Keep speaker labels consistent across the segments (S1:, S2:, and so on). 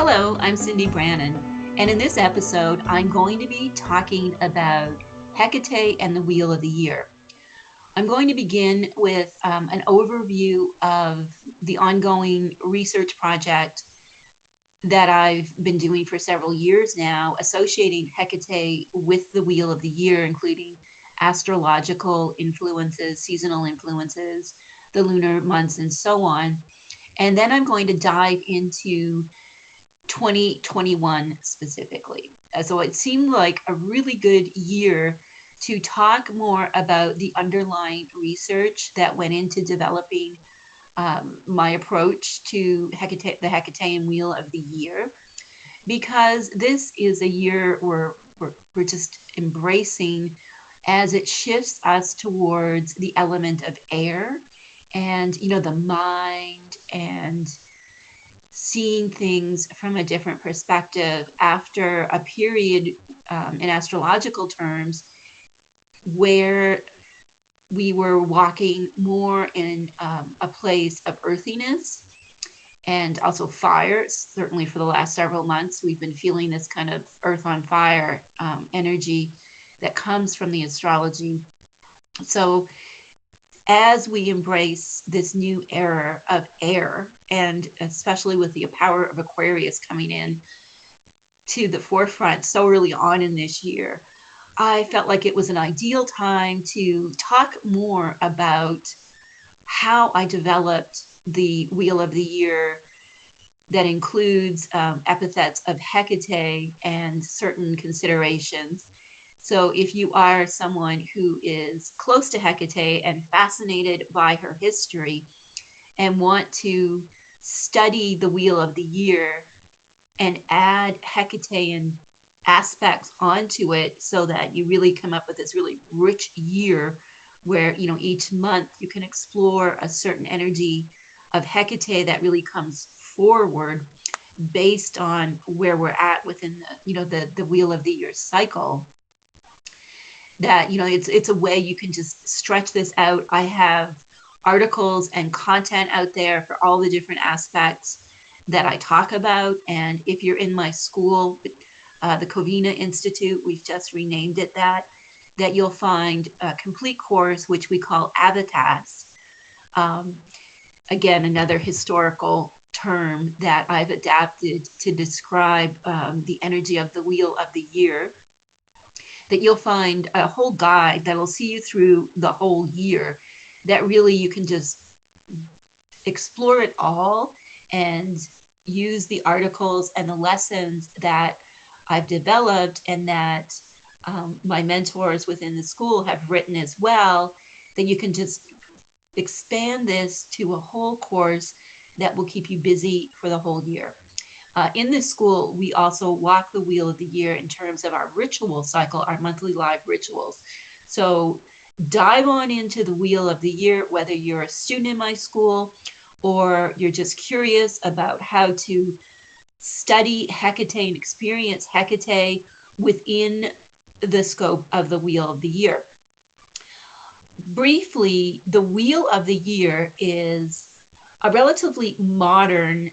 S1: Hello, I'm Cindy Brannon, and in this episode, I'm going to be talking about Hecate and the Wheel of the Year. I'm going to begin with an overview of the ongoing research project that I've been doing for several years now, associating Hecate with the Wheel of the Year, including astrological influences, seasonal influences, the lunar months, and so on. And then I'm going to dive into 2021 specifically. So it seemed like a really good year to talk more about the underlying research that went into developing my approach to the Hecatean Wheel of the Year, because this is a year where we're just embracing as it shifts us towards the element of air and, the mind and seeing things from a different perspective after a period in astrological terms where we were walking more in a place of earthiness and also fire. Certainly for the last several months, we've been feeling this kind of earth on fire energy that comes from the astrology. So as we embrace this new era of air, and especially with the power of Aquarius coming in to the forefront so early on in this year, I felt like it was an ideal time to talk more about how I developed the Wheel of the Year that includes epithets of Hecate and certain considerations. So if you are someone who is close to Hecate and fascinated by her history and want to study the Wheel of the Year and add Hecatean aspects onto it so that you really come up with this really rich year where, each month you can explore a certain energy of Hecate that really comes forward based on where we're at within the Wheel of the Year cycle. That it's a way you can just stretch this out. I have articles and content out there for all the different aspects that I talk about. And if you're in my school, the Covina Institute, we've just renamed it that you'll find a complete course which we call epithets. Again, another historical term that I've adapted to describe the energy of the Wheel of the Year, that you'll find a whole guide that'll see you through the whole year, that really you can just explore it all and use the articles and the lessons that I've developed and that my mentors within the school have written as well, that you can just expand this to a whole course that will keep you busy for the whole year. In this school, we also walk the Wheel of the Year in terms of our ritual cycle, our monthly live rituals. So dive on into the Wheel of the Year, whether you're a student in my school or you're just curious about how to study Hecate and experience Hecate within the scope of the Wheel of the Year. Briefly, the Wheel of the Year is a relatively modern,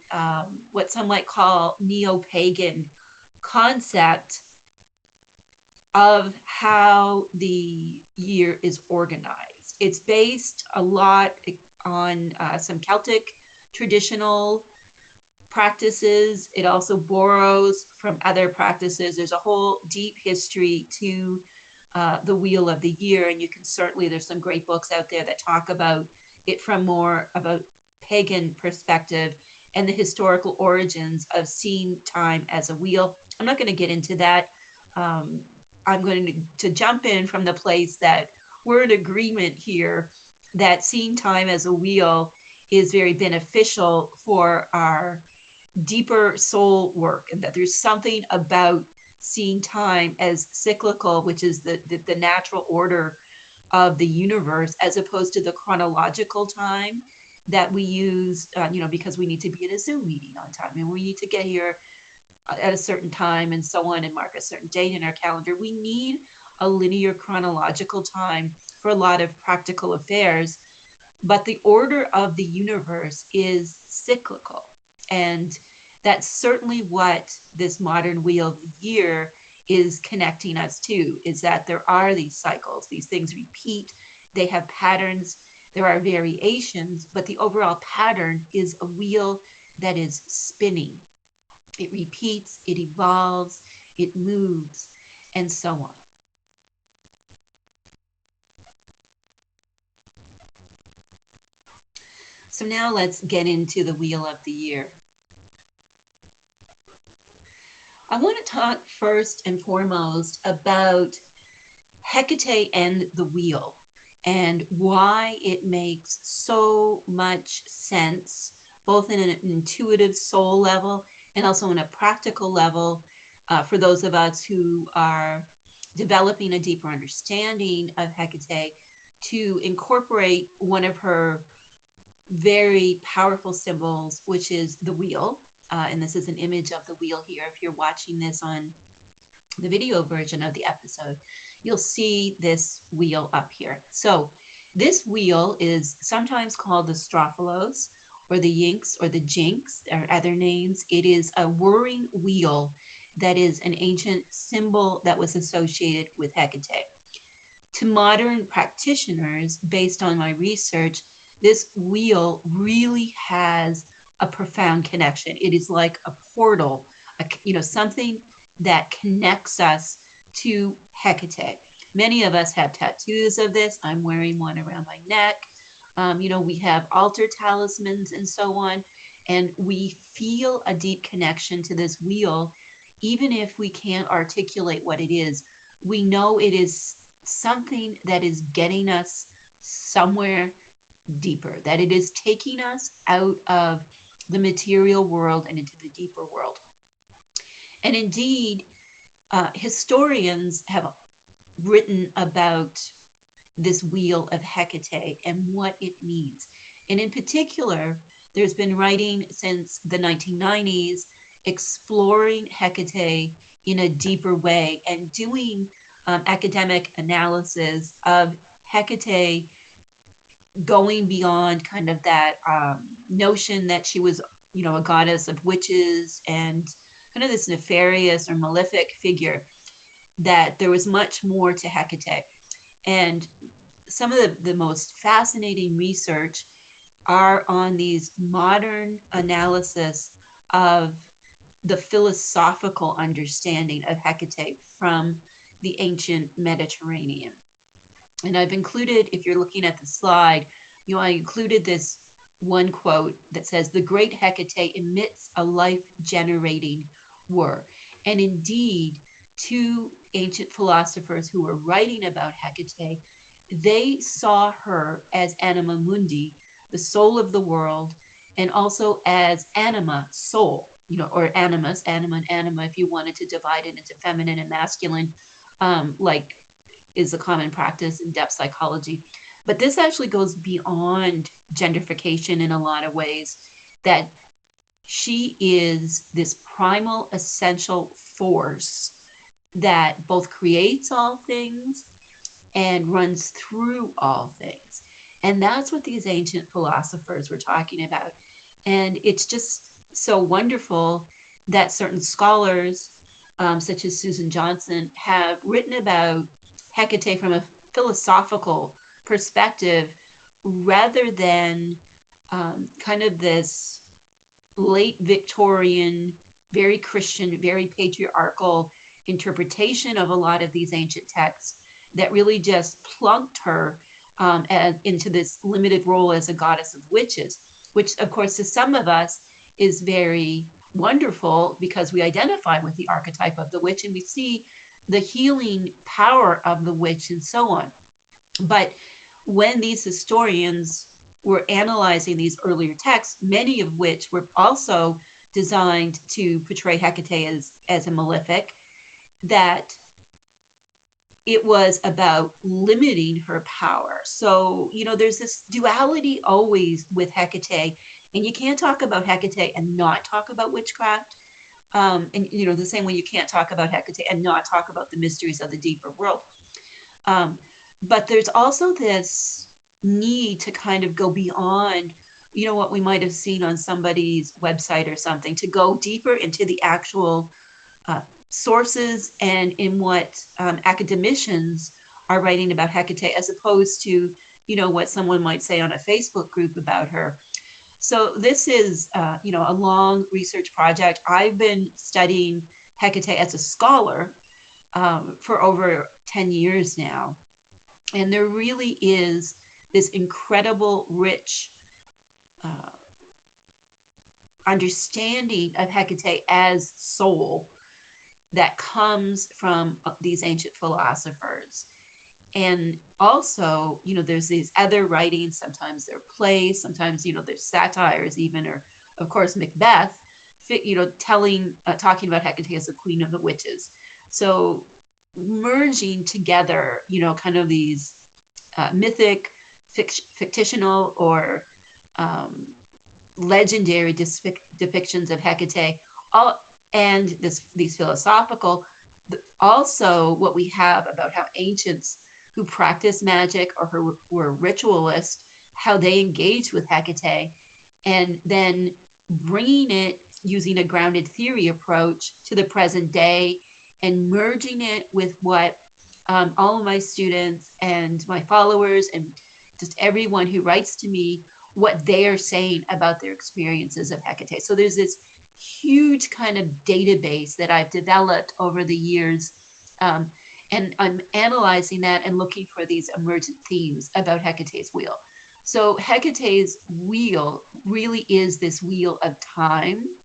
S1: what some might call neo-pagan concept of how the year is organized. It's based a lot on some Celtic traditional practices. It also borrows from other practices. There's a whole deep history to the Wheel of the Year, and you can certainly, there's some great books out there that talk about it from more of a pagan perspective and the historical origins of seeing time as a wheel. I'm not going to get into that. I'm going to jump in from the place that we're in agreement here that seeing time as a wheel is very beneficial for our deeper soul work, and that there's something about seeing time as cyclical, which is the natural order of the universe, as opposed to the chronological time that we use, because we need to be at a Zoom meeting on time and we need to get here at a certain time and so on and mark a certain date in our calendar. We need a linear chronological time for a lot of practical affairs, but the order of the universe is cyclical. And That's certainly what this modern wheel of the year is connecting us to, is that there are these cycles, these things repeat, they have patterns, there are variations, but the overall pattern is a wheel that is spinning. It repeats, it evolves, it moves, and so on. So now let's get into the wheel of the year. I want to talk first and foremost about Hekate and the wheel and why it makes so much sense, both in an intuitive soul level and also on a practical level, for those of us who are developing a deeper understanding of Hekate, to incorporate one of her very powerful symbols, which is the wheel. And this is an image of the wheel here. If you're watching this on the video version of the episode, you'll see this wheel up here. So this wheel is sometimes called the Strophalos or the Yinks or the Jinx or other names. It is a whirring wheel that is an ancient symbol that was associated with Hekate. To modern practitioners, based on my research, this wheel really has a profound connection. It is like a portal, something that connects us to Hekate. Many of us have tattoos of this. I'm wearing one around my neck. We have altar talismans and so on, and we feel a deep connection to this wheel, even if we can't articulate what it is. We know it is something that is getting us somewhere deeper, that it is taking us out of the material world and into the deeper world. And indeed, historians have written about this wheel of Hekate and what it means. And in particular, there's been writing since the 1990s exploring Hekate in a deeper way and doing academic analysis of Hekate going beyond kind of that notion that she was, a goddess of witches and kind of this nefarious or malefic figure, that there was much more to Hekate. And some of the most fascinating research are on these modern analysis of the philosophical understanding of Hekate from the ancient Mediterranean. And I've included, if you're looking at the slide, I included this one quote that says, "The great Hekate emits a life-generating whir." And indeed, two ancient philosophers who were writing about Hekate, they saw her as anima mundi, the soul of the world, and also as anima, soul, or animus, anima and anima, if you wanted to divide it into feminine and masculine, like is a common practice in depth psychology. But this actually goes beyond gentrification in a lot of ways, that she is this primal essential force that both creates all things and runs through all things. And that's what these ancient philosophers were talking about. And it's just so wonderful that certain scholars, such as Susan Johnson, have written about Hekate from a philosophical perspective rather than kind of this late Victorian, very Christian, very patriarchal interpretation of a lot of these ancient texts that really just plunked her into this limited role as a goddess of witches, which, of course, to some of us is very wonderful because we identify with the archetype of the witch and we see the healing power of the witch and so on. But when these historians were analyzing these earlier texts, many of which were also designed to portray Hekate as a malefic, that it was about limiting her power. So, there's this duality always with Hekate, and you can't talk about Hekate and not talk about witchcraft. And, the same way you can't talk about Hekate and not talk about the mysteries of the deeper world. But there's also this need to kind of go beyond what we might have seen on somebody's website or something, to go deeper into the actual sources and in what academicians are writing about Hekate, as opposed to, what someone might say on a Facebook group about her. So this is, a long research project. I've been studying Hekate as a scholar for over 10 years now. And there really is this incredible, rich understanding of Hekate as soul that comes from these ancient philosophers. And also, there's these other writings, sometimes they're plays, sometimes, there's satires even, or of course, Macbeth, talking about Hekate as the queen of the witches. So merging together, kind of these mythic, fictional, or legendary depictions of Hekate, and these philosophical, also what we have about how ancients who practiced magic or who were ritualists, how they engaged with Hekate, and then bringing it using a grounded theory approach to the present day and merging it with what all of my students and my followers and just everyone who writes to me, what they are saying about their experiences of Hekate. So there's this huge kind of database that I've developed over the years. And I'm analyzing that and looking for these emergent themes about Hecate's wheel. So Hecate's wheel really is this wheel of time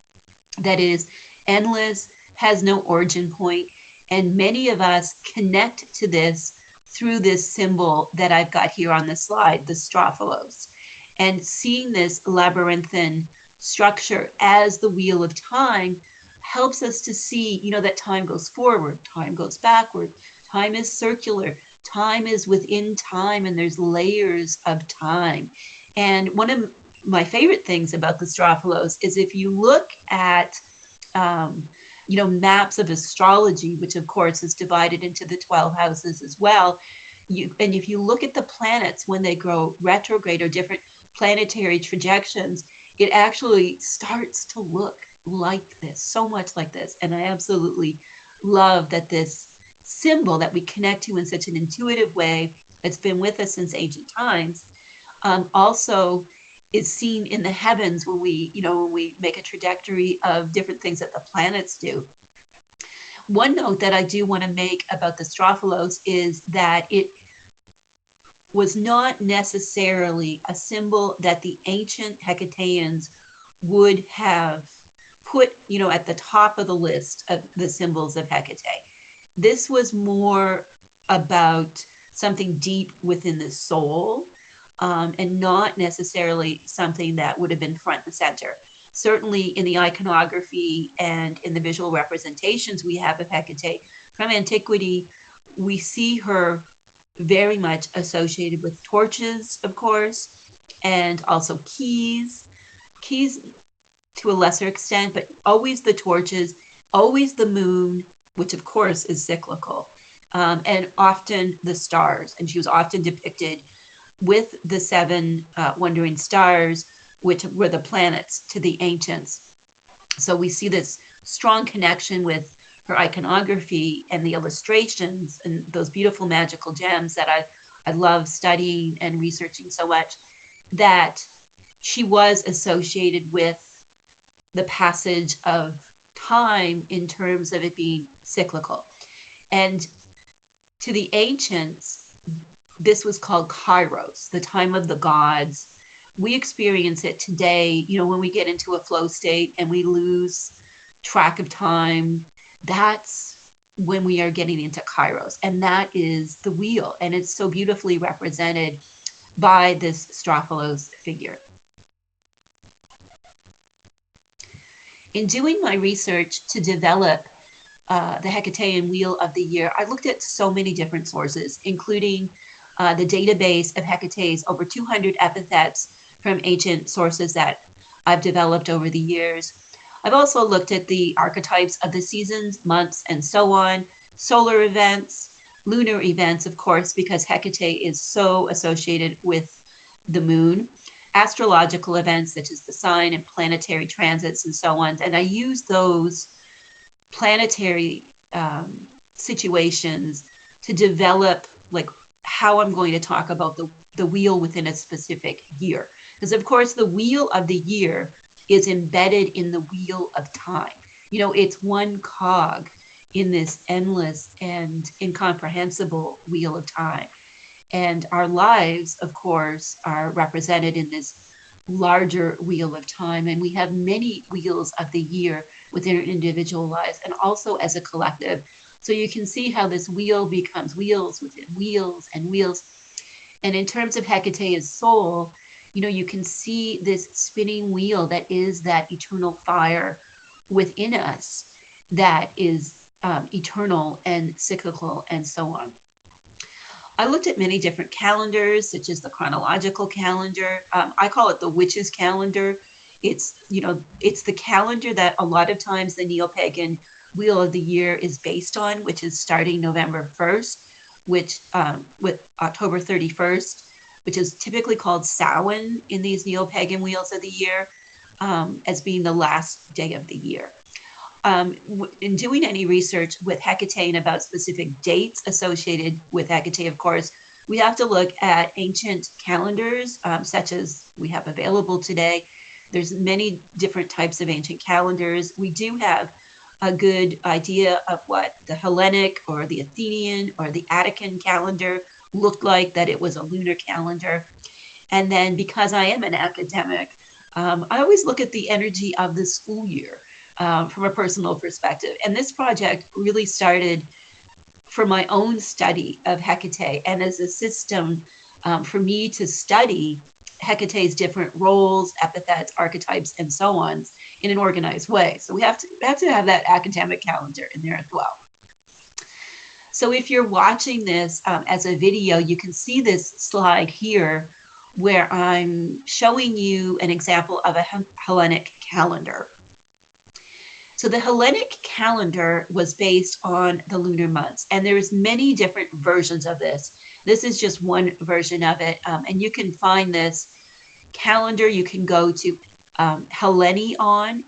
S1: that is endless, has no origin point, and many of us connect to this through this symbol that I've got here on the slide, the strophalos. And seeing this labyrinthine structure as the wheel of time helps us to see, that time goes forward, time goes backward, time is circular, time is within time, and there's layers of time. And one of my favorite things about the strophalos is if you look at, maps of astrology, which of course is divided into the 12 houses as well, and if you look at the planets when they go retrograde or different planetary trajections, it actually starts to look like this, so much like this. And I absolutely love that this symbol that we connect to in such an intuitive way, that's been with us since ancient times, also is seen in the heavens when we make a trajectory of different things that the planets do. One note that I do want to make about the strophalos is that it was not necessarily a symbol that the ancient Hecateans would have put, at the top of the list of the symbols of Hekate. This was more about something deep within the soul, and not necessarily something that would have been front and center. Certainly in the iconography and in the visual representations we have of Hekate from antiquity, we see her very much associated with torches, of course, and also keys to a lesser extent, but always the torches, always the moon, which of course is cyclical, and often the stars. And she was often depicted with the seven wandering stars, which were the planets to the ancients. So we see this strong connection with her iconography and the illustrations and those beautiful magical gems that I love studying and researching so much, that she was associated with the passage of time in terms of it being cyclical. And to the ancients, this was called Kairos, the time of the gods. We experience it today, when we get into a flow state and we lose track of time. That's when we are getting into Kairos, and that is the wheel, and it's so beautifully represented by this strophalos figure. In doing my research to develop the Hecatean Wheel of the Year, I looked at so many different sources, including the database of Hecate's over 200 epithets from ancient sources that I've developed over the years. I've also looked at the archetypes of the seasons, months, and so on, solar events, lunar events, of course, because Hekate is so associated with the moon, astrological events such as the sign and planetary transits and so on. And I use those planetary situations to develop like how I'm going to talk about the wheel within a specific year. Because of course the wheel of the year is embedded in the wheel of time. You know, it's one cog in this endless and incomprehensible wheel of time. And our lives, of course, are represented in this larger wheel of time. And we have many wheels of the year within our individual lives and also as a collective. So you can see how this wheel becomes wheels within wheels and wheels. And in terms of Hecate's soul, you know, you can see this spinning wheel that is that eternal fire within us that is eternal and cyclical and so on. I looked at many different calendars, such as the chronological calendar. I call it the witch's calendar. It's, you know, it's the calendar that a lot of times the neo-pagan wheel of the year is based on, which is starting November 1st, which with October 31st, which is typically called Samhain in these neo-pagan wheels of the year, as being the last day of the year. In doing any research with Hekate and about specific dates associated with Hekate, of course, we have to look at ancient calendars, such as we have available today. There's many different types of ancient calendars. We do have a good idea of what the Hellenic or the Athenian or the Attican calendar looked like, that it was a lunar calendar. And then because I am an academic, I always look at the energy of the school year. From a personal perspective. And this project really started for my own study of Hekate and as a system for me to study Hecate's different roles, epithets, archetypes, and so on in an organized way. So we have to have that academic calendar in there as well. So if you're watching this as a video, you can see this slide here where I'm showing you an example of a Hellenic calendar. So the Hellenic calendar was based on the lunar months, and there's many different versions of this. This is just one version of it, and you can find this calendar. You can go to Hellenion,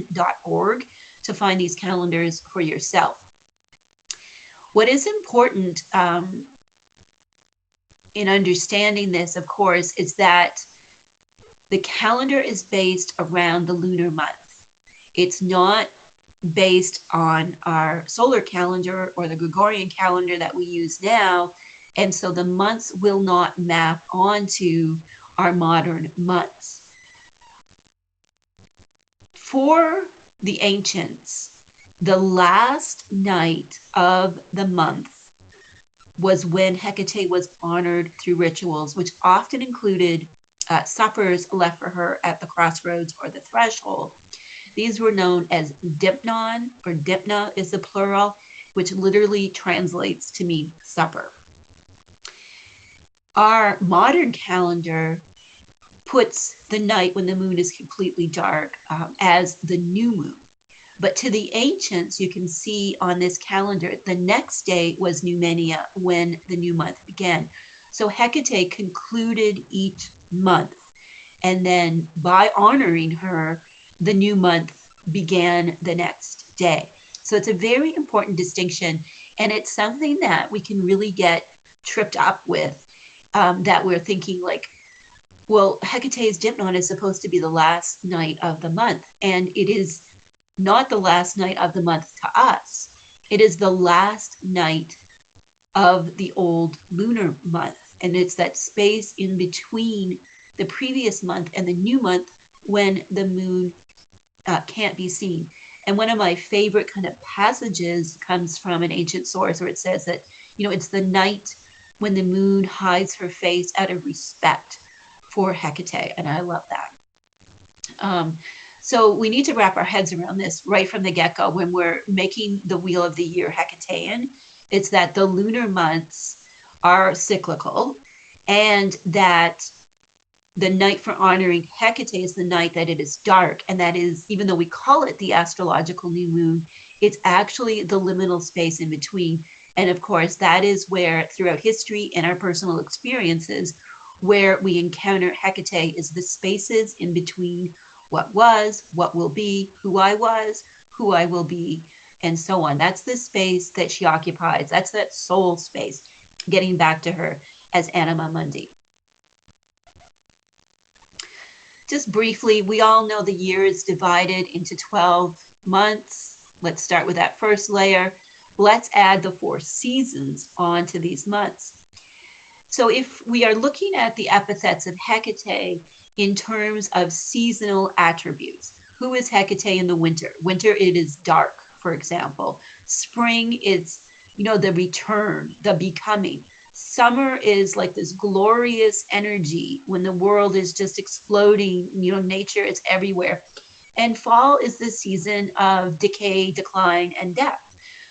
S1: HELLENION.org to find these calendars for yourself. What is important in understanding this, of course, is that the calendar is based around the lunar month. It's not based on our solar calendar or the Gregorian calendar that we use now. And so the months will not map onto our modern months. For the ancients, the last night of the month was when Hekate was honored through rituals, which often included suppers left for her at the crossroads or the threshold. These were known as dipnon, or dipna is the plural, which literally translates to mean supper. Our modern calendar puts the night when the moon is completely dark as the new moon. But to the ancients, you can see on this calendar, the next day was Numenia, when the new month began. So Hekate concluded each month, and then by honoring her, the new month began the next day. So it's a very important distinction, and it's something that we can really get tripped up with, that we're thinking like, well, Hecate's dipnon is supposed to be the last night of the month, and it is not the last night of the month to us. It is the last night of the old lunar month. And it's that space in between the previous month and the new month when the moon can't be seen. And one of my favorite kind of passages comes from an ancient source where it says that, you know, it's the night when the moon hides her face out of respect for Hekate. And I love that. So we need to wrap our heads around this right from the get-go when we're making the wheel of the year Hecatean. It's that the lunar months are cyclical, and that the night for honoring Hekate is the night that it is dark, and that is, even though we call it the astrological new moon, it's actually the liminal space in between. And of course, that is where throughout history and our personal experiences, where we encounter Hekate is the spaces in between what was, what will be, who I was, who I will be, and so on. That's the space that she occupies. That's that soul space, getting back to her as Anima Mundi. Just briefly, we all know the year is divided into 12 months. Let's start with that first layer. Let's add the 4 seasons onto these months. So if we are looking at the epithets of Hekate in terms of seasonal attributes, who is Hekate in the winter? Winter, it is dark, for example. Spring is, the return, the becoming. Summer is like this glorious energy when the world is just exploding, nature is everywhere. And fall is the season of decay, decline, and death.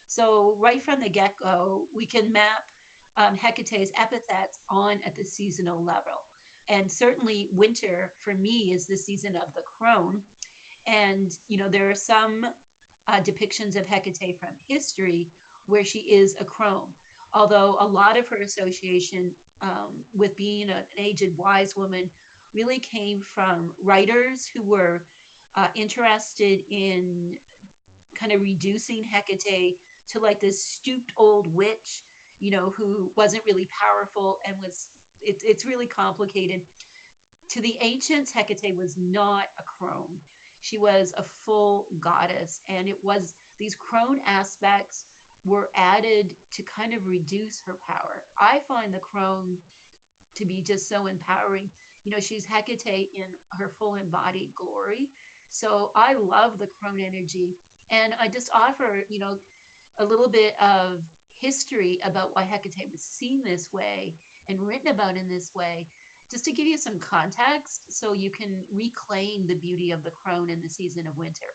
S1: So right from the get-go, we can map Hecate's epithets on at the seasonal level. And certainly winter, for me, is the season of the crone. And, there are some depictions of Hekate from history where she is a crone. Although a lot of her association with being an aged wise woman really came from writers who were interested in kind of reducing Hekate to like this stooped old witch, who wasn't really powerful and it's really complicated. To the ancients, Hekate was not a crone. She was a full goddess, and it was these crone aspects were added to kind of reduce her power. I find the crone to be just so empowering. She's Hekate in her full embodied glory. So I love the crone energy. And I just offer, a little bit of history about why Hekate was seen this way and written about in this way, just to give you some context so you can reclaim the beauty of the crone in the season of winter.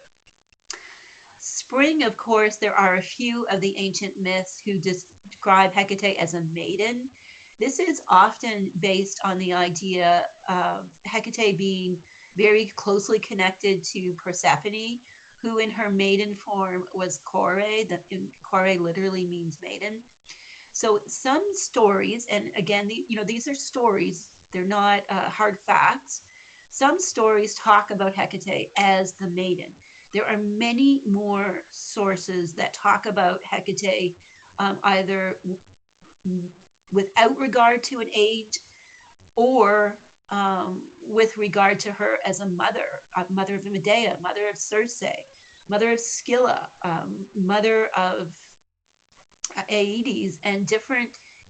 S1: Spring, of course, there are a few of the ancient myths who describe Hekate as a maiden. This is often based on the idea of Hekate being very closely connected to Persephone, who in her maiden form was Kore. Kore literally means maiden. So some stories, and again, these are stories, they're not hard facts. Some stories talk about Hekate as the maiden. There are many more sources that talk about Hekate either without regard to an age or with regard to her as a mother of Medea, mother of Circe, mother of Scylla, mother of Aedes, and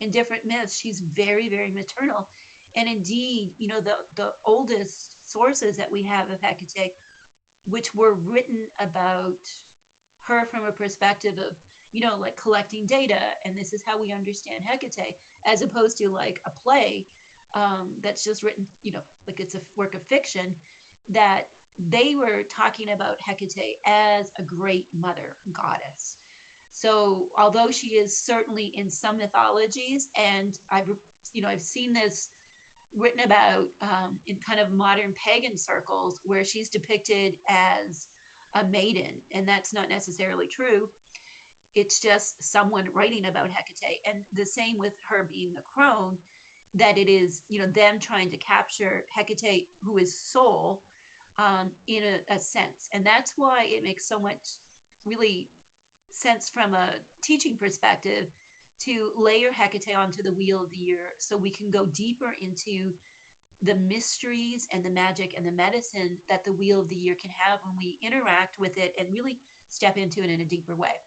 S1: in different myths, she's very, very maternal. And indeed, the oldest sources that we have of Hekate, which were written about her from a perspective of, like collecting data, and this is how we understand Hekate, as opposed to like a play that's just written, like it's a work of fiction, that they were talking about Hekate as a great mother goddess. So although she is certainly in some mythologies, and I've seen this written about in kind of modern pagan circles where she's depicted as a maiden, and that's not necessarily true. It's just someone writing about Hekate, and the same with her being the crone, that it is, them trying to capture Hekate, who is soul, in a sense. And that's why it makes so much really sense from a teaching perspective to layer Hekate onto the Wheel of the Year so we can go deeper into the mysteries and the magic and the medicine that the Wheel of the Year can have when we interact with it and really step into it in a deeper way.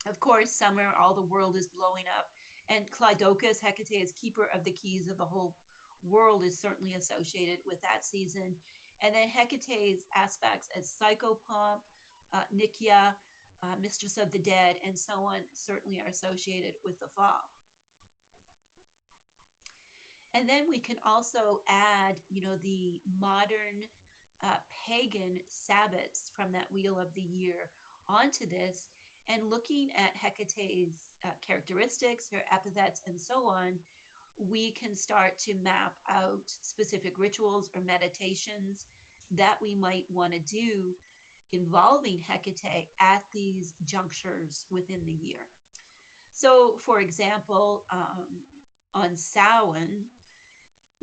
S1: Of course, summer, all the world is blowing up, and Clydocus, Hekate, as keeper of the keys of the whole world, is certainly associated with that season. And then Hecate's aspects as psychopomp, Nikia, mistress of the dead, and so on, certainly are associated with the fall. And then we can also add, the modern pagan sabbats from that Wheel of the Year onto this, and looking at Hecate's characteristics, her epithets, and so on, we can start to map out specific rituals or meditations that we might want to do involving Hekate at these junctures within the year. So, for example, on Samhain,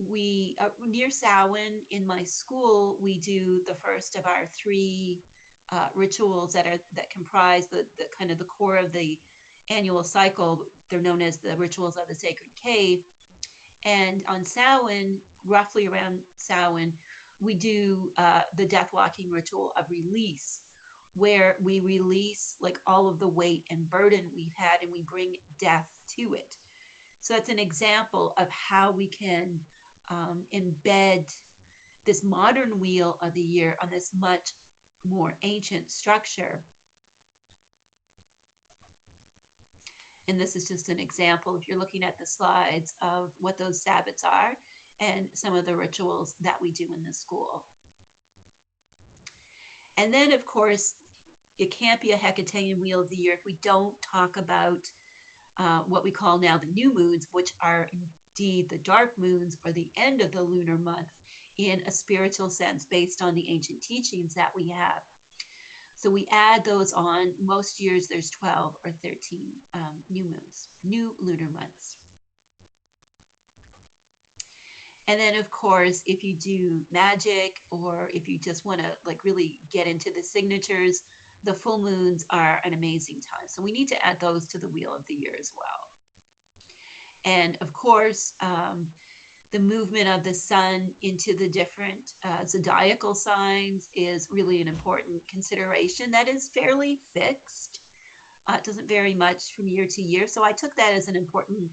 S1: we near Samhain in my school, we do the first of our three rituals that comprise the kind of the core of the annual cycle. They're known as the rituals of the sacred cave. And on Samhain, roughly around Samhain, we do the death walking ritual of release, where we release like all of the weight and burden we've had, and we bring death to it. So that's an example of how we can embed this modern wheel of the year on this much more ancient structure. And this is just an example, if you're looking at the slides, of what those sabbats are and some of the rituals that we do in the school. And then, of course, it can't be a Hecatean wheel of the year if we don't talk about what we call now the new moons, which are indeed the dark moons or the end of the lunar month in a spiritual sense based on the ancient teachings that we have. So we add those on. Most years there's 12 or 13 new moons, new lunar months. And then, of course, if you do magic or if you just want to like really get into the signatures, the full moons are an amazing time. So we need to add those to the wheel of the year as well. And of course, the movement of the sun into the different zodiacal signs is really an important consideration that is fairly fixed. It doesn't vary much from year to year. So I took that as an important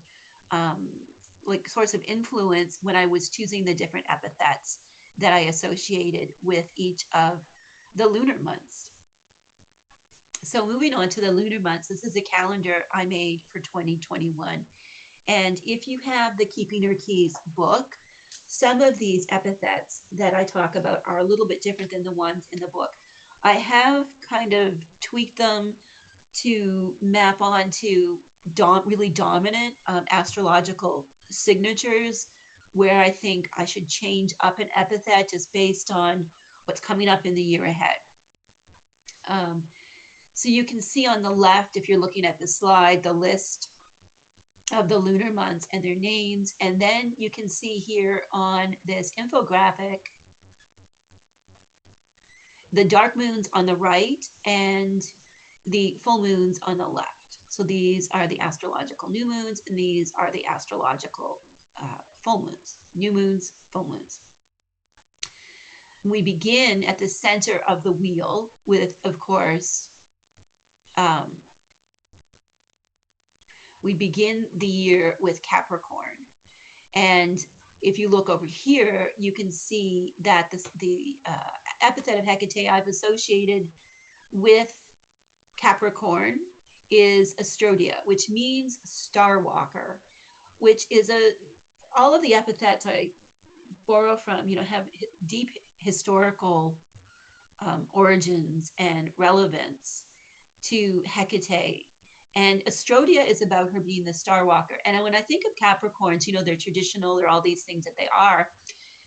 S1: like source of influence when I was choosing the different epithets that I associated with each of the lunar months. So moving on to the lunar months, this is a calendar I made for 2021. And if you have the Keeping Her Keys book, some of these epithets that I talk about are a little bit different than the ones in the book. I have kind of tweaked them to map onto really dominant astrological signatures, where I think I should change up an epithet just based on what's coming up in the year ahead. So you can see on the left, if you're looking at the slide, the list of the lunar months and their names. And then you can see here on this infographic, the dark moons on the right and the full moons on the left. So these are the astrological new moons, and these are the astrological full moons, new moons, full moons. We begin at the center of the wheel with, of course, we begin the year with Capricorn. And if you look over here, you can see that the epithet of Hekate I've associated with Capricorn is Astrodia, which means star walker, which is all of the epithets I borrow from, have deep historical origins and relevance to Hekate. And Astrodia is about her being the star walker. And when I think of Capricorns, they're traditional, they're all these things that they are,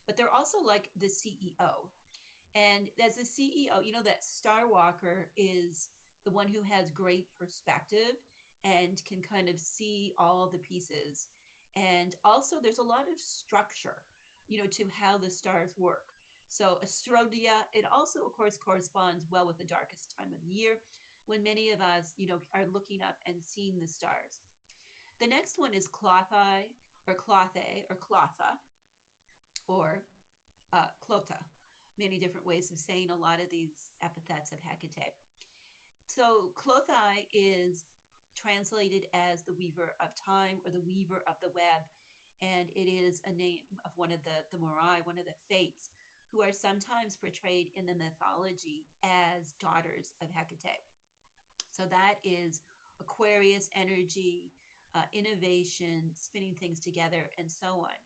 S1: but they're also like the CEO. And as a CEO, that star walker is the one who has great perspective and can kind of see all the pieces. And also there's a lot of structure, to how the stars work. So Astrodia, it also, of course, corresponds well with the darkest time of the year, when many of us, are looking up and seeing the stars. The next one is Clothae, or Clothae, or Clotha, or Clota. Many different ways of saying a lot of these epithets of Hekate. So Clothae is translated as the weaver of time or the weaver of the web. And it is a name of one of the Morai, one of the fates, who are sometimes portrayed in the mythology as daughters of Hekate. So that is Aquarius energy, innovation, spinning things together, and so on.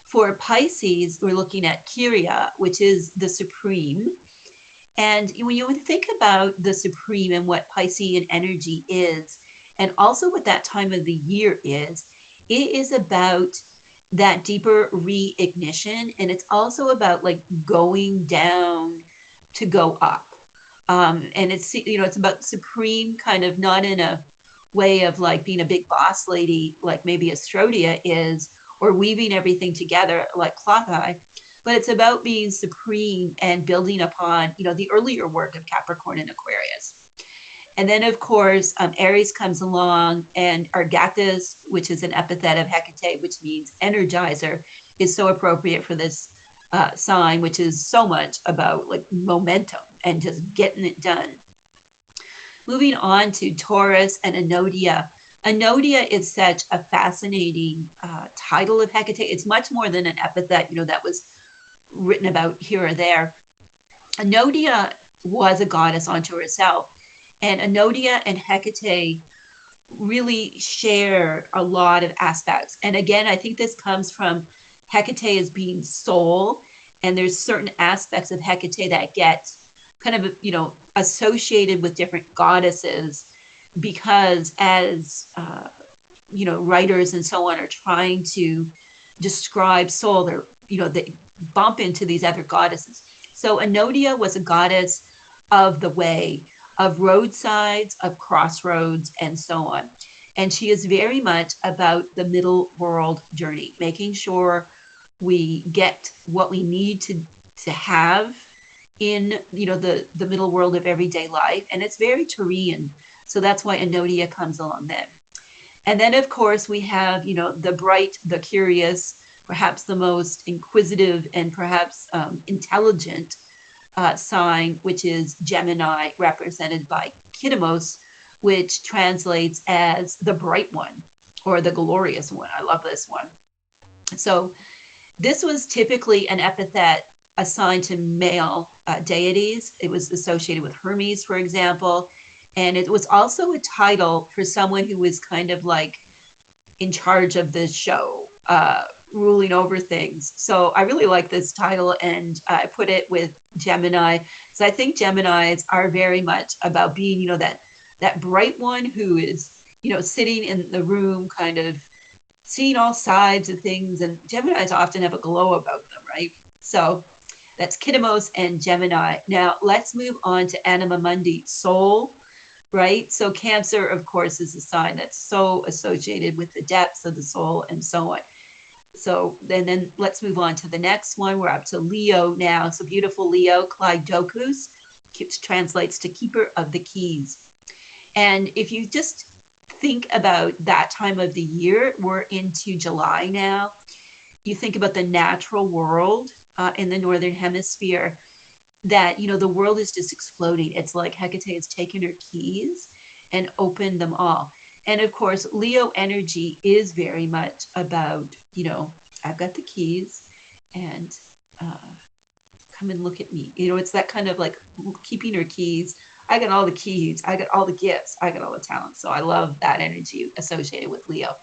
S1: For Pisces, we're looking at Kyria, which is the supreme. And when you think about the supreme and what Piscean energy is, and also what that time of the year is, it is about that deeper reignition. And it's also about like going down to go up. And it's about supreme, kind of not in a way of like being a big boss lady, like maybe Astrodia is, or weaving everything together like cloth eye, but it's about being supreme and building upon, the earlier work of Capricorn and Aquarius. And then, of course, Aries comes along, and Argathis, which is an epithet of Hekate, which means energizer, is so appropriate for this sign, which is so much about like momentum and just getting it done. Moving on to Taurus and Anodia. Anodia is such a fascinating title of Hecate. It's much more than an epithet, that was written about here or there. Anodia was a goddess unto herself, and Anodia and Hecate really share a lot of aspects. And again, I think this comes from Hecate as being soul, and there's certain aspects of Hecate that get kind of, associated with different goddesses, because as, writers and so on are trying to describe soul, they bump into these other goddesses. So Anodia was a goddess of the way, of roadsides, of crossroads, and so on. And she is very much about the middle world journey, making sure we get what we need to have in, the middle world of everyday life. And it's very Taurean. So that's why Anodia comes along then. And then, of course, we have, the bright, the curious, perhaps the most inquisitive and perhaps intelligent sign, which is Gemini, represented by Kittimos, which translates as the bright one or the glorious one. I love this one. So this was typically an epithet assigned to male deities. It was associated with Hermes, for example. And it was also a title for someone who was kind of like in charge of the show, ruling over things. So I really like this title, and I put it with Gemini. So I think Geminis are very much about being, that bright one who is, sitting in the room, kind of seeing all sides of things. And Geminis often have a glow about them, right? So that's Kittimos and Gemini. Now let's move on to Anima Mundi, soul, right? So Cancer, of course, is a sign that's so associated with the depths of the soul and so on. So then let's move on to the next one. We're up to Leo now. So beautiful Leo, Kleidokus, which translates to keeper of the keys. And if you just think about that time of the year, we're into July now. You think about the natural world in the Northern Hemisphere, that, the world is just exploding. It's like Hecate has taken her keys and opened them all. And of course, Leo energy is very much about, I've got the keys, and come and look at me. It's that kind of like keeping her keys. I got all the keys. I got all the gifts. I got all the talents. So I love that energy associated with Leo.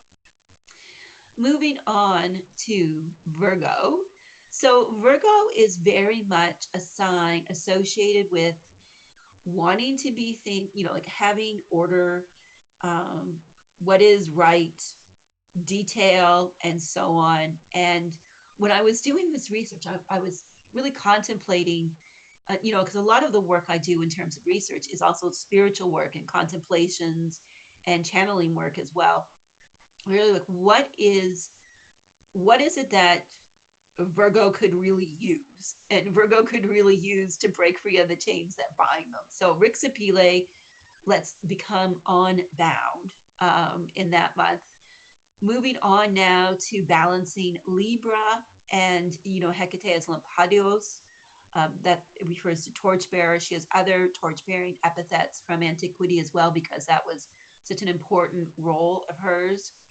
S1: Moving on to Virgo. So Virgo is very much a sign associated with wanting to be like having order, what is right, detail, and so on. And when I was doing this research, I was really contemplating, because a lot of the work I do in terms of research is also spiritual work and contemplations and channeling work as well. Really, like, what is it that Virgo could really use, and Virgo could really use to break free of the chains that bind them? So Rixapile, let's become unbound in that month. Moving on now to balancing Libra, and Hecate as Lampadios. That refers to torchbearer. She has other torch-bearing epithets from antiquity as well, because that was such an important role of hers.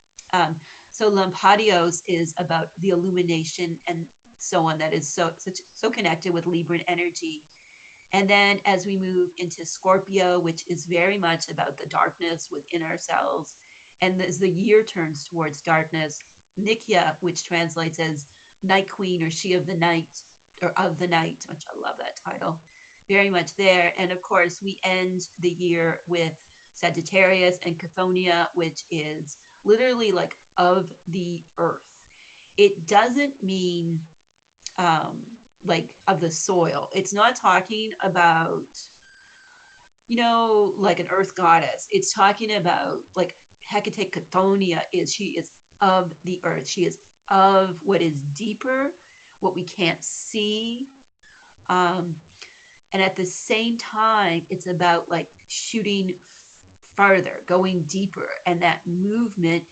S1: So Lampadios is about the illumination and so on, that is so connected with Libran energy. And then as we move into Scorpio, which is very much about the darkness within ourselves, and as the year turns towards darkness, Nikia, which translates as Night Queen, or She of the Night, or Of the Night, which I love that title, very much there. And of course, we end the year with Sagittarius and Chthoniya, which is literally like of the earth. It doesn't mean like of the soil. It's not talking about, like an earth goddess. It's talking about like Hecate Chthoniya she is of the earth. She is of what is deeper, what we can't see. Um, and at the same time, it's about like shooting farther, going deeper, and that movement.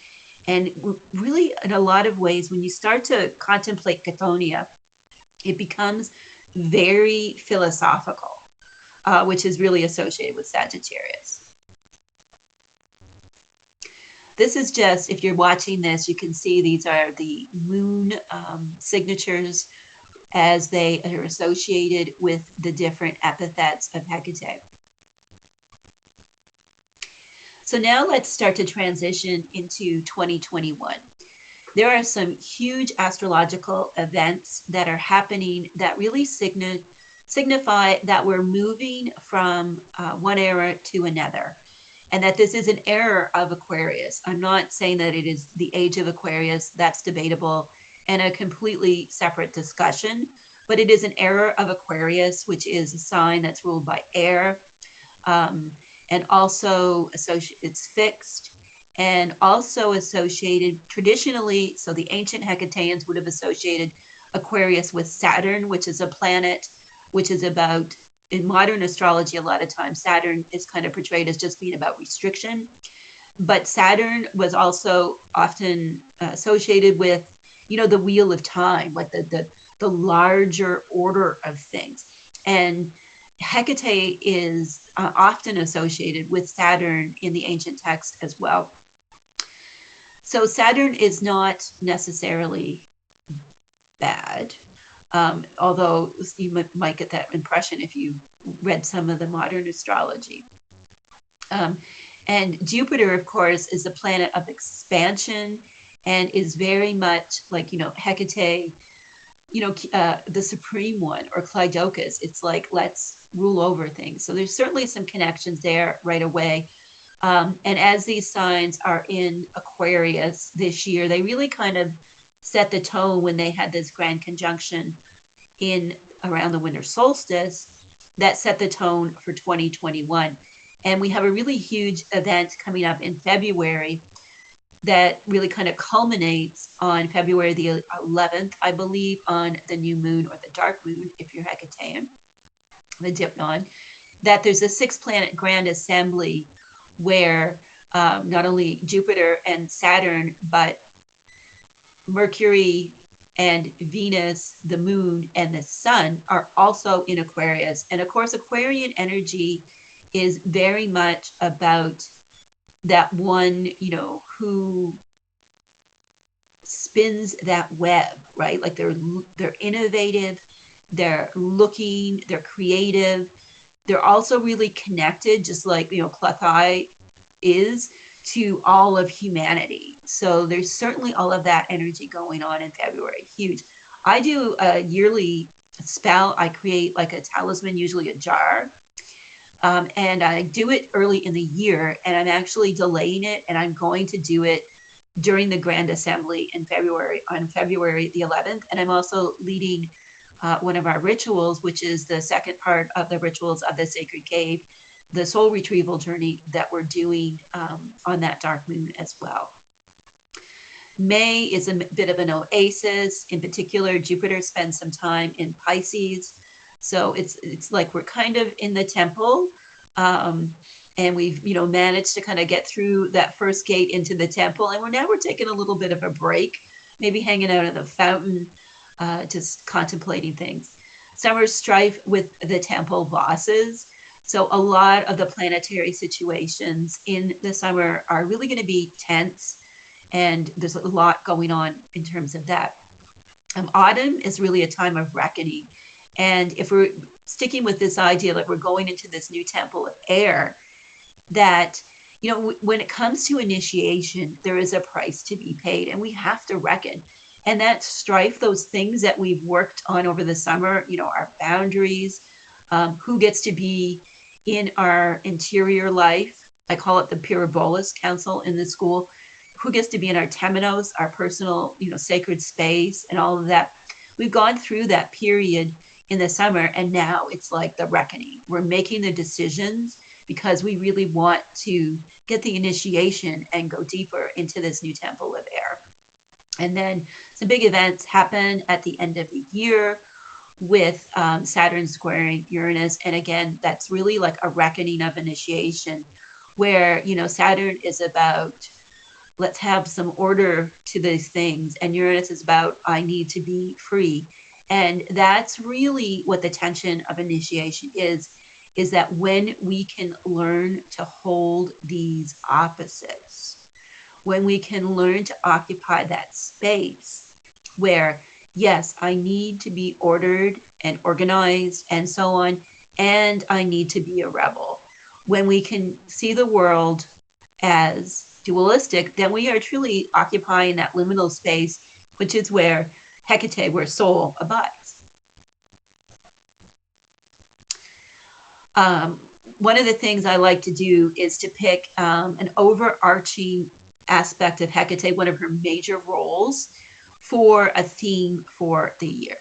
S1: And really, in a lot of ways, when you start to contemplate Cathonia, it becomes very philosophical, which is really associated with Sagittarius. This is just, if you're watching this, you can see these are the moon signatures as they are associated with the different epithets of Hekate. So now let's start to transition into 2021. There are some huge astrological events that are happening that really signify that we're moving from one era to another, and that this is an era of Aquarius. I'm not saying that it is the age of Aquarius. That's debatable and a completely separate discussion, but it is an era of Aquarius, which is a sign that's ruled by air, and also it's fixed, and also associated traditionally, so the ancient Hecateans would have associated Aquarius with Saturn, which is a planet, which is about, in modern astrology, a lot of times Saturn is kind of portrayed as just being about restriction. But Saturn was also often associated with, the wheel of time, like the larger order of things. And Hecate is often associated with Saturn in the ancient text as well. So Saturn is not necessarily bad, although you might get that impression if you read some of the modern astrology. And Jupiter, of course, is a planet of expansion and is very much like, Hecate, the supreme one, or Cleidocus. It's like, let's rule over things. So there's certainly some connections there right away. And as these signs are in Aquarius this year, they really kind of set the tone when they had this grand conjunction in around the winter solstice that set the tone for 2021. And we have a really huge event coming up in February that really kind of culminates on February the 11th, I believe, on the new moon, or the dark moon, if you're Hecatean, the Dipnon, that there's a 6-planet grand assembly where not only Jupiter and Saturn, but Mercury and Venus, the moon, and the sun are also in Aquarius. And of course, Aquarian energy is very much about that one, who spins that web, right? Like they're innovative, they're looking, they're creative. They're also really connected, just like, Clethai is, to all of humanity. So there's certainly all of that energy going on in February. Huge. I do a yearly spell. I create like a talisman, usually a jar. And I do it early in the year, and I'm actually delaying it, and I'm going to do it during the Grand Assembly in February, on February the 11th. And I'm also leading one of our rituals, which is the second part of the rituals of the Sacred Cave, the soul retrieval journey that we're doing on that dark moon as well. May is a bit of an oasis. In particular, Jupiter spends some time in Pisces. So it's like we're kind of in the temple, and we've managed to kind of get through that first gate into the temple, and we're taking a little bit of a break, maybe hanging out at the fountain, just contemplating things. Summer strife with the temple bosses. So a lot of the planetary situations in the summer are really going to be tense, and there's a lot going on in terms of that. Autumn is really a time of reckoning. And if we're sticking with this idea that we're going into this new temple of air, that, when it comes to initiation, there is a price to be paid, and we have to reckon. And that strife, those things that we've worked on over the summer, our boundaries, who gets to be in our interior life. I call it the Pyrobolos Council in the school. Who gets to be in our temenos, our personal, sacred space, and all of that. We've gone through that period in the summer, and now it's like the reckoning. We're making the decisions because we really want to get the initiation and go deeper into this new temple of air. And then some big events happen at the end of the year with Saturn squaring Uranus. And again, that's really like a reckoning of initiation where, Saturn is about let's have some order to these things. And Uranus is about I need to be free. And that's really what the tension of initiation is that when we can learn to hold these opposites, when we can learn to occupy that space where, yes, I need to be ordered and organized and so on, and I need to be a rebel. When we can see the world as dualistic, then we are truly occupying that liminal space, which is where Hekate, where soul abides. One of the things I like to do is to pick an overarching aspect of Hekate, one of her major roles, for a theme for the year.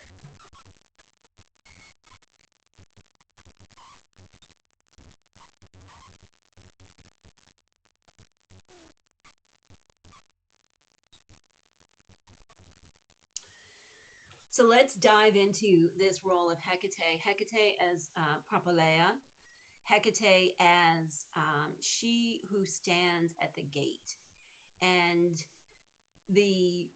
S1: So let's dive into this role of Hekate. Hekate as Propylaia, Hekate as she who stands at the gate. And the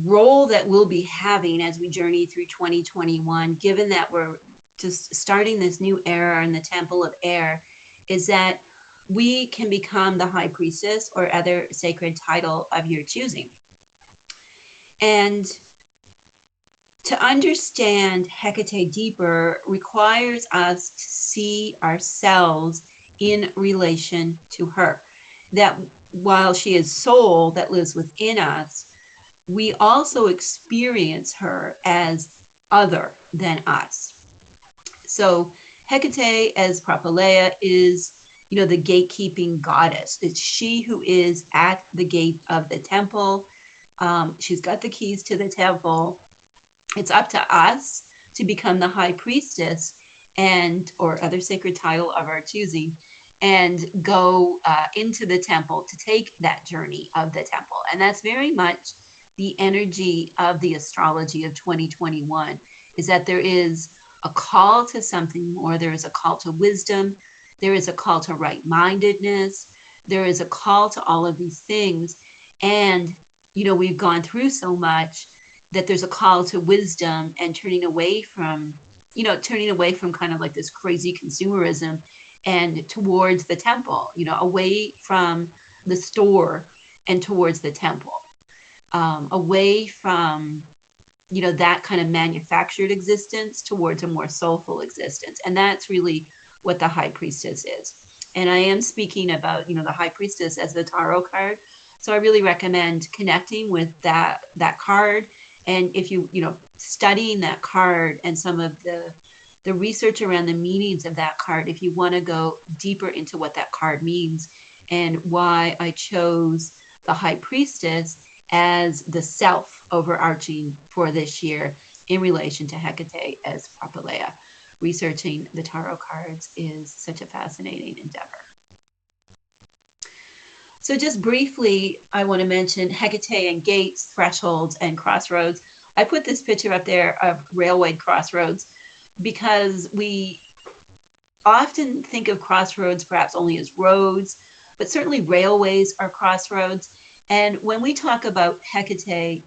S1: role that we'll be having as we journey through 2021, given that we're just starting this new era in the Temple of Air, is that we can become the High Priestess or other sacred title of your choosing. And to understand Hekate deeper requires us to see ourselves in relation to her. That while she is soul that lives within us, we also experience her as other than us. So Hekate as Propylaia is, the gatekeeping goddess. It's she who is at the gate of the temple. She's got the keys to the temple. It's up to us to become the High Priestess or other sacred title of our choosing and go into the temple to take that journey of the temple. And that's very much the energy of the astrology of 2021, is that there is a call to something more. There is a call to wisdom. There is a call to right-mindedness. There is a call to all of these things. And, we've gone through so much that there's a call to wisdom and turning away from kind of like this crazy consumerism and towards the temple, away from the store and towards the temple, away from, that kind of manufactured existence towards a more soulful existence. And that's really what the High Priestess is. And I am speaking about, the High Priestess as the tarot card. So I really recommend connecting with that card. And if studying that card and some of the research around the meanings of that card, if you want to go deeper into what that card means and why I chose the High Priestess as the self overarching for this year in relation to Hekate as Propylaia. Researching the tarot cards is such a fascinating endeavor. So just briefly, I want to mention Hekate and gates, thresholds, and crossroads. I put this picture up there of railway crossroads because we often think of crossroads perhaps only as roads, but certainly railways are crossroads. And when we talk about Hekate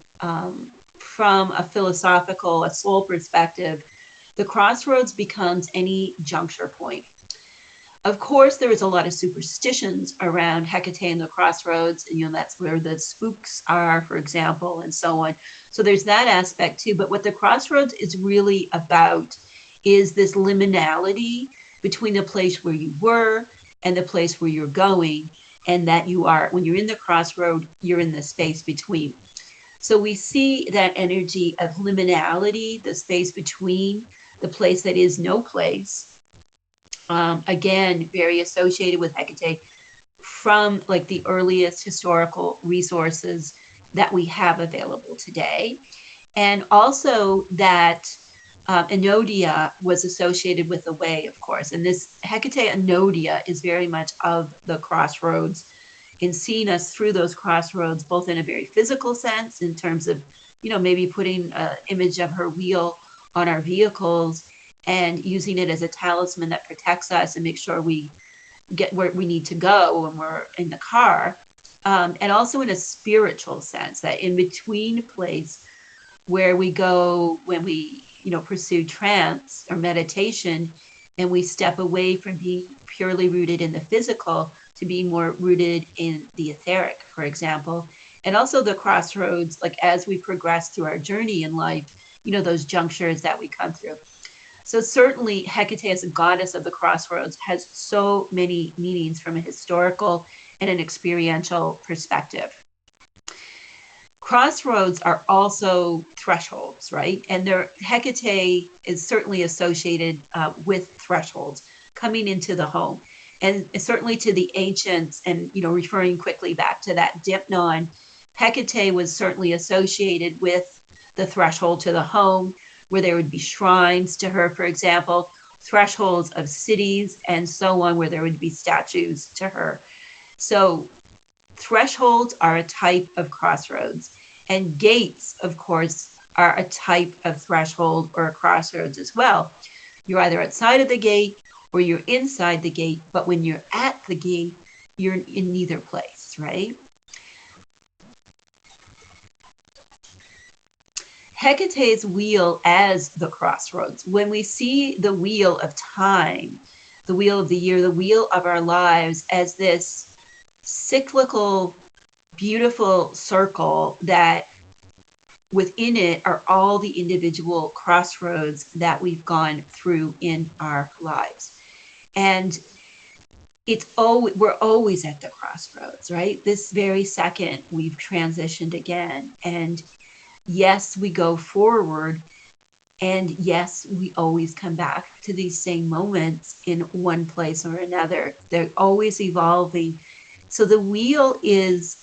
S1: from a philosophical, a soul perspective, the crossroads becomes any juncture point. Of course, there is a lot of superstitions around Hekate and the crossroads, and that's where the spooks are, for example, and so on. So there's that aspect too. But what the crossroads is really about is this liminality between the place where you were and the place where you're going, and that when you're in the crossroad, you're in the space between. So we see that energy of liminality, the space between, the place that is no place. Again, very associated with Hekate from like the earliest historical resources that we have available today. And also that Enodia was associated with the way, of course. And this Hekate Enodia is very much of the crossroads in seeing us through those crossroads, both in a very physical sense, in terms of, maybe putting an image of her wheel on our vehicles and using it as a talisman that protects us and makes sure we get where we need to go when we're in the car. And also in a spiritual sense, that in between place where we go when we, pursue trance or meditation, and we step away from being purely rooted in the physical to being more rooted in the etheric, for example. And also the crossroads, like as we progress through our journey in life, those junctures that we come through. So certainly Hekate as a goddess of the crossroads has so many meanings from a historical and an experiential perspective. Crossroads are also thresholds, right? And Hekate is certainly associated with thresholds coming into the home. And certainly to the ancients, and referring quickly back to that dipnon, Hekate was certainly associated with the threshold to the home, where there would be shrines to her, for example, thresholds of cities and so on, where there would be statues to her. So thresholds are a type of crossroads, and gates, of course, are a type of threshold or a crossroads as well. You're either outside of the gate or you're inside the gate, but when you're at the gate, you're in neither place, right? Hecate's wheel as the crossroads. When we see the wheel of time, the wheel of the year, the wheel of our lives as this cyclical, beautiful circle that within it are all the individual crossroads that we've gone through in our lives. And we're always at the crossroads, right? This very second we've transitioned again. And yes, we go forward. And yes, we always come back to these same moments in one place or another. They're always evolving. So the wheel is,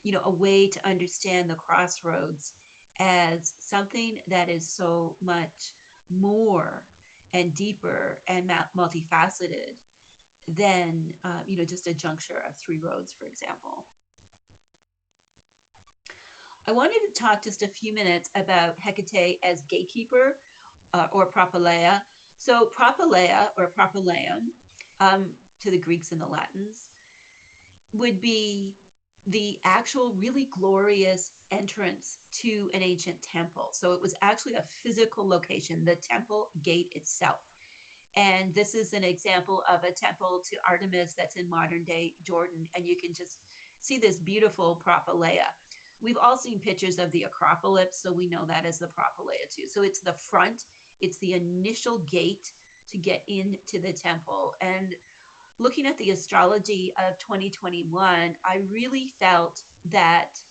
S1: a way to understand the crossroads as something that is so much more and deeper and multifaceted than, just a juncture of three roads, for example. I wanted to talk just a few minutes about Hekate as gatekeeper or Propylaia. So Propylaia or Propylaion, to the Greeks and the Latins, would be the actual really glorious entrance to an ancient temple. So it was actually a physical location, the temple gate itself. And this is an example of a temple to Artemis that's in modern day Jordan. And you can just see this beautiful Propylaia. We've all seen pictures of the Acropolis, so we know that as the Propylaia too. So it's the front, it's the initial gate to get into the temple. And looking at the astrology of 2021, I really felt that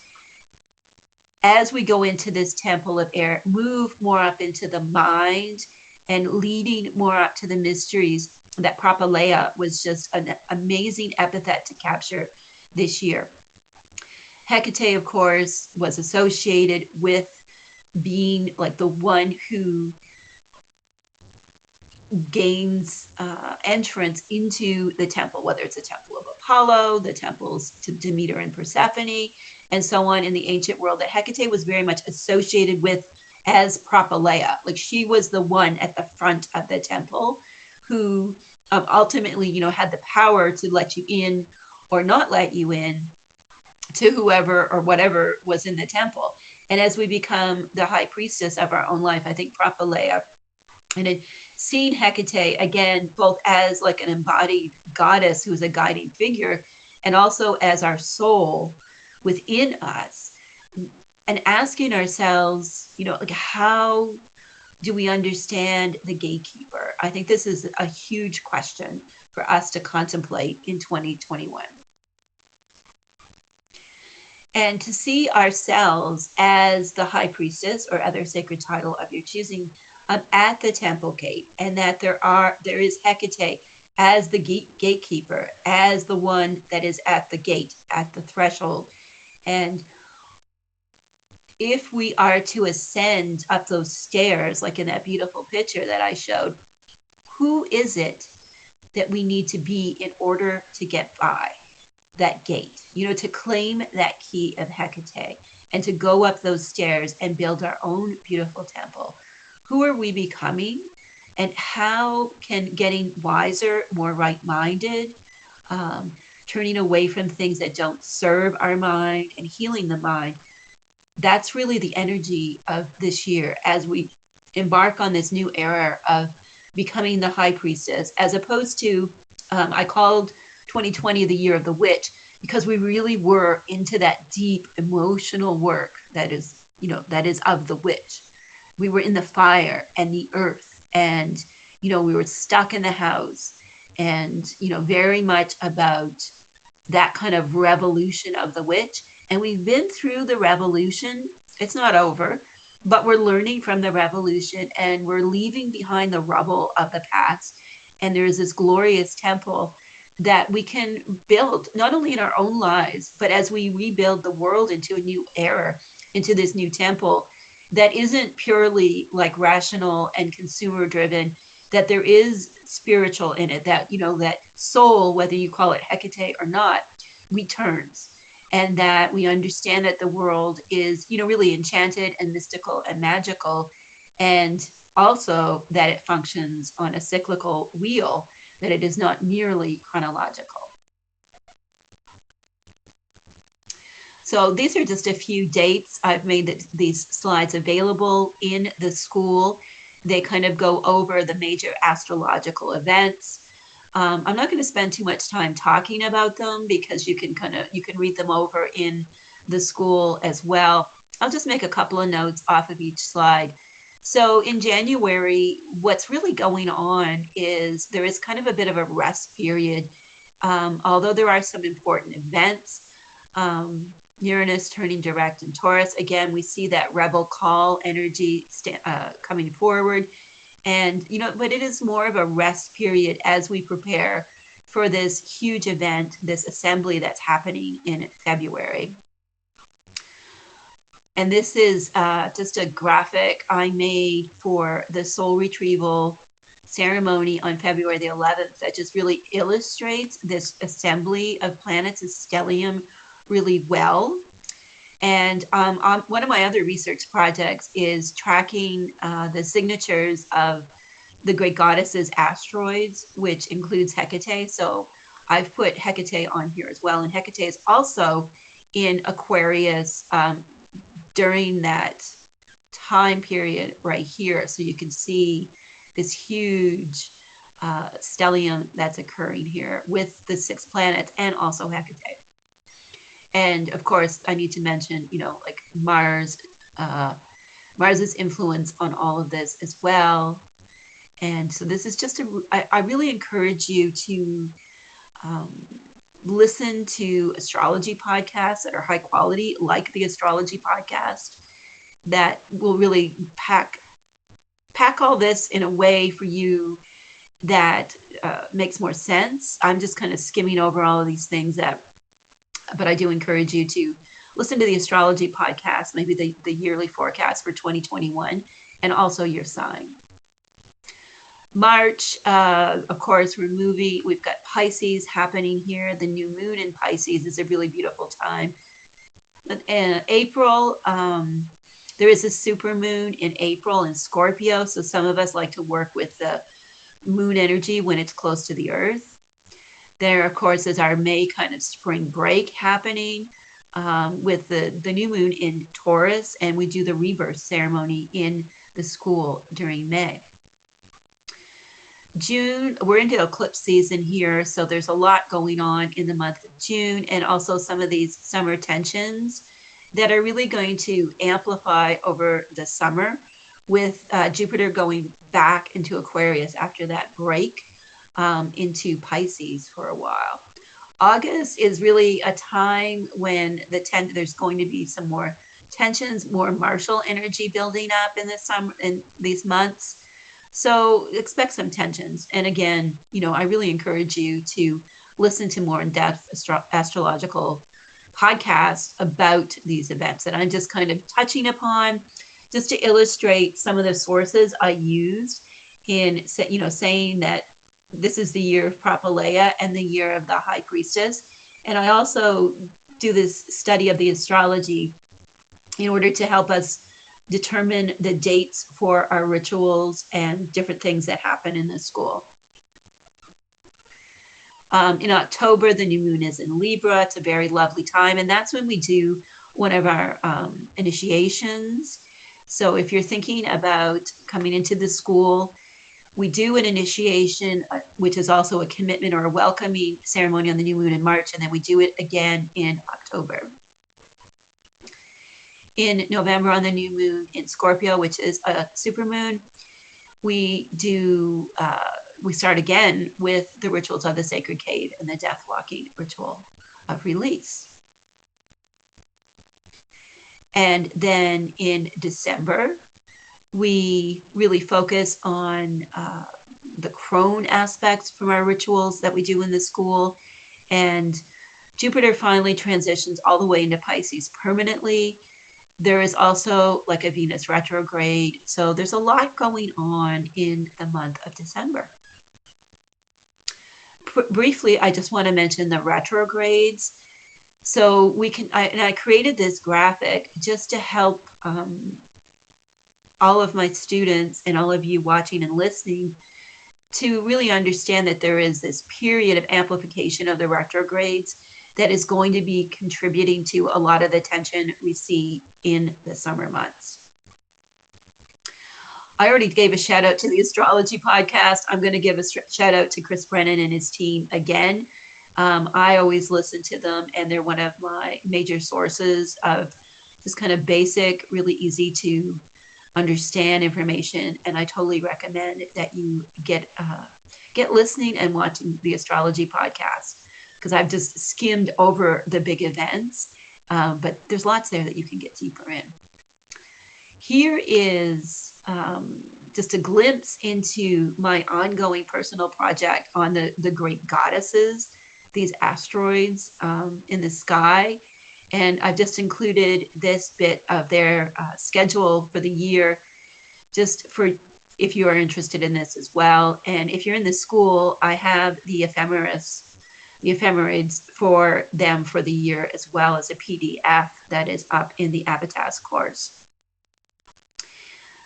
S1: as we go into this temple of air, move more up into the mind and leading more up to the mysteries, that Propylaia was just an amazing epithet to capture this year. Hekate, of course, was associated with being like the one who gains entrance into the temple, whether it's the temple of Apollo, the temples to Demeter and Persephone, and so on in the ancient world, that Hekate was very much associated with as Propylaia. Like she was the one at the front of the temple who ultimately, had the power to let you in or not let you in to whoever or whatever was in the temple. And as we become the high priestess of our own life, I think Propylaia, and seeing Hekate again, both as like an embodied goddess who's a guiding figure, and also as our soul within us, and asking ourselves, like how do we understand the gatekeeper? I think this is a huge question for us to contemplate in 2021. And to see ourselves as the high priestess or other sacred title of your choosing at the temple gate, and that there is Hekate as the gatekeeper, as the one that is at the gate, at the threshold. And if we are to ascend up those stairs, like in that beautiful picture that I showed, who is it that we need to be in order to get by? that gate, to claim that key of Hekate and to go up those stairs and build our own beautiful temple. Who are we becoming? And how can getting wiser, more right-minded, um, turning away from things that don't serve our mind and healing the mind, that's really the energy of this year as we embark on this new era of becoming the High Priestess, as opposed to, I called 2020 the year of the witch, because we really were into that deep emotional work that is, that is of the witch. We were in the fire and the earth, and, we were stuck in the house, and, very much about that kind of revolution of the witch. And we've been through the revolution. It's not over, but we're learning from the revolution and we're leaving behind the rubble of the past. And there's this glorious temple that we can build, not only in our own lives, but as we rebuild the world into a new era, into this new temple that isn't purely like rational and consumer driven, that there is spiritual in it, that, that soul, whether you call it Hekate or not, returns. And that we understand that the world is, really enchanted and mystical and magical. And also that it functions on a cyclical wheel, that it is not merely chronological. So these are just a few dates. I've made these slides available in the school. They kind of go over the major astrological events. I'm not going to spend too much time talking about them because you can read them over in the school as well. I'll just make a couple of notes off of each slide. So in January, what's really going on is there is kind of a bit of a rest period, although there are some important events. Uranus turning direct in Taurus. Again, we see that rebel call energy coming forward. And, but it is more of a rest period as we prepare for this huge event, this assembly that's happening in February. And this is just a graphic I made for the soul retrieval ceremony on February the 11th that just really illustrates this assembly of planets, this stellium, really well. And one of my other research projects is tracking the signatures of the great goddesses' asteroids, which includes Hekate. So I've put Hekate on here as well. And Hekate is also in Aquarius during that time period right here. So you can see this huge stellium that's occurring here with the 6 planets and also Hekate. And of course, I need to mention, like Mars, Mars's influence on all of this as well. And so this is just I really encourage you to listen to astrology podcasts that are high quality, like the astrology podcast, that will really pack all this in a way for you that makes more sense. I'm just kind of skimming over all of these things but I do encourage you to listen to the astrology podcast, maybe the yearly forecast for 2021, and also your sign. March, of course, we've got Pisces happening here. The new moon in Pisces is a really beautiful time. In April, there is a super moon in April in Scorpio. So some of us like to work with the moon energy when it's close to the earth. There, of course, is our May kind of spring break happening with the new moon in Taurus, and we do the rebirth ceremony in the school during May. June, we're into eclipse season here, so there's a lot going on in the month of June, and also some of these summer tensions that are really going to amplify over the summer with Jupiter going back into Aquarius after that break. Into Pisces for a while. August is really a time when there's going to be some more tensions, more martial energy building up in the summer, in these months. So expect some tensions. And again, I really encourage you to listen to more in-depth astrological podcasts about these events that I'm just kind of touching upon, just to illustrate some of the sources I used in, saying that this is the year of Propylaia and the year of the High Priestess. And I also do this study of the astrology in order to help us determine the dates for our rituals and different things that happen in the school. In October, the new moon is in Libra. It's a very lovely time. And that's when we do one of our initiations. So if you're thinking about coming into the school, we do an initiation, which is also a commitment or a welcoming ceremony on the new moon in March. And then we do it again in October. In November, on the new moon in Scorpio, which is a supermoon, we start again with the rituals of the sacred cave and the death walking ritual of release. And then in December, we really focus on the crone aspects from our rituals that we do in the school. And Jupiter finally transitions all the way into Pisces permanently. There is also like a Venus retrograde. So there's a lot going on in the month of December. Briefly, I just want to mention the retrogrades. So we can, I created this graphic just to help all of my students and all of you watching and listening to really understand that there is this period of amplification of the retrogrades that is going to be contributing to a lot of the tension we see in the summer months. I already gave a shout out to the astrology podcast. I'm going to give a shout out to Chris Brennan and his team again. I always listen to them, and they're one of my major sources of just kind of basic, really easy to understand information. And I totally recommend that you get listening and watching the astrology podcast, because I've just skimmed over the big events, but there's lots there that you can get deeper in. Here is just a glimpse into my ongoing personal project on the great goddesses, these asteroids in the sky. And I've just included this bit of their schedule for the year, just for if you are interested in this as well. And if you're in the school, I have the ephemerides for them for the year, as well as a PDF that is up in the epithets course.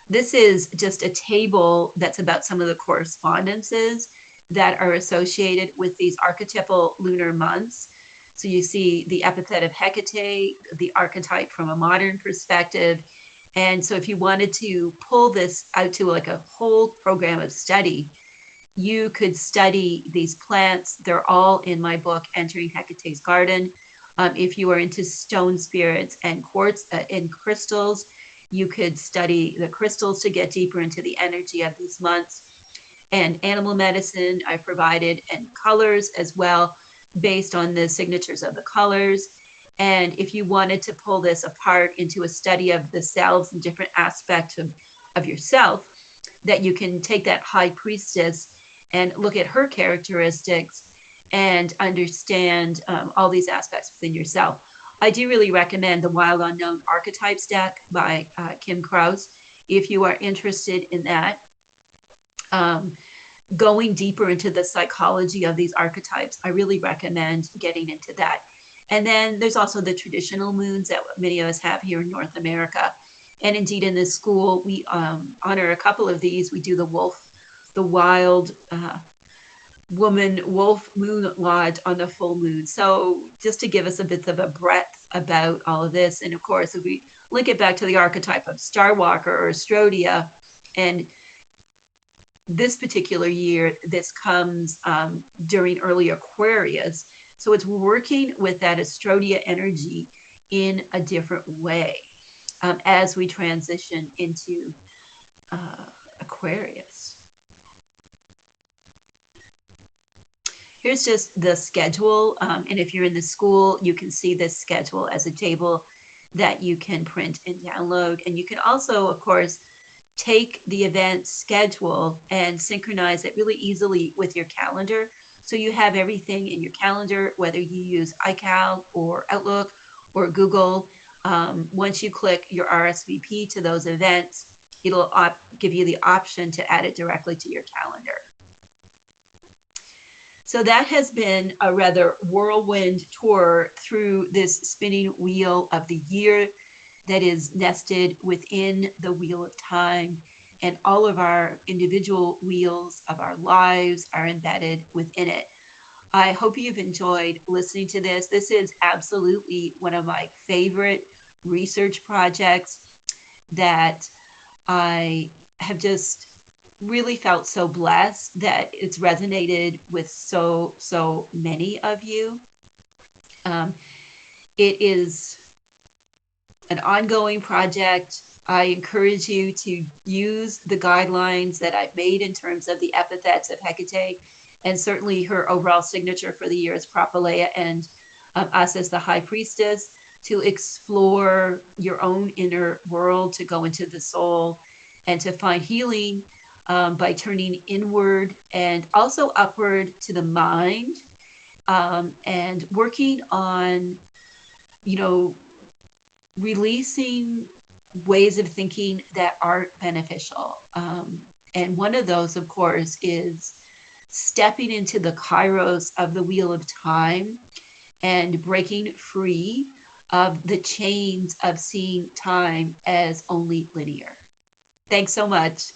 S1: This is just a table that's about some of the correspondences that are associated with these archetypal lunar months. So you see the epithet of Hekate, the archetype from a modern perspective. And so if you wanted to pull this out to like a whole program of study, you could study these plants. They're all in my book, Entering Hecate's Garden. If you are into stone spirits and quartz and crystals, you could study the crystals to get deeper into the energy of these months. And animal medicine, I provided, and colors as well, based on the signatures of the colors. And if you wanted to pull this apart into a study of the selves and different aspects of yourself, that you can take that High Priestess and look at her characteristics and understand all these aspects within yourself. I do really recommend the Wild Unknown Archetypes deck by Kim Krause. If you are interested in that, going deeper into the psychology of these archetypes, I really recommend getting into that. And then there's also the traditional moons that many of us have here in North America. And indeed, in this school, we honor a couple of these. We do the wild woman wolf moon lodge on the full moon. So just to give us a bit of a breadth about all of this. And of course, if we link it back to the archetype of Starwalker or Astrodia, and this particular year, this comes during early Aquarius. So it's working with that Astrodia energy in a different way as we transition into Aquarius. Here's just the schedule. And if you're in the school, you can see this schedule as a table that you can print and download. And you can also, of course, take the event schedule and synchronize it really easily with your calendar. So you have everything in your calendar, whether you use iCal or Outlook or Google. Once you click your RSVP to those events, it'll give you the option to add it directly to your calendar. So that has been a rather whirlwind tour through this spinning wheel of the year that is nested within the wheel of time. And all of our individual wheels of our lives are embedded within it. I hope you've enjoyed listening to this. This is absolutely one of my favorite research projects that I have just really felt so blessed that it's resonated with so many of you. It is an ongoing project. I encourage you to use the guidelines that I've made in terms of the epithets of Hekate, and certainly her overall signature for the year is Propylaia, and us as the High Priestess, to explore your own inner world, to go into the soul, and to find healing by turning inward and also upward to the mind, and working on, you know, releasing ways of thinking that aren't beneficial. And one of those, of course, is stepping into the kairos of the wheel of time and breaking free of the chains of seeing time as only linear. Thanks so much.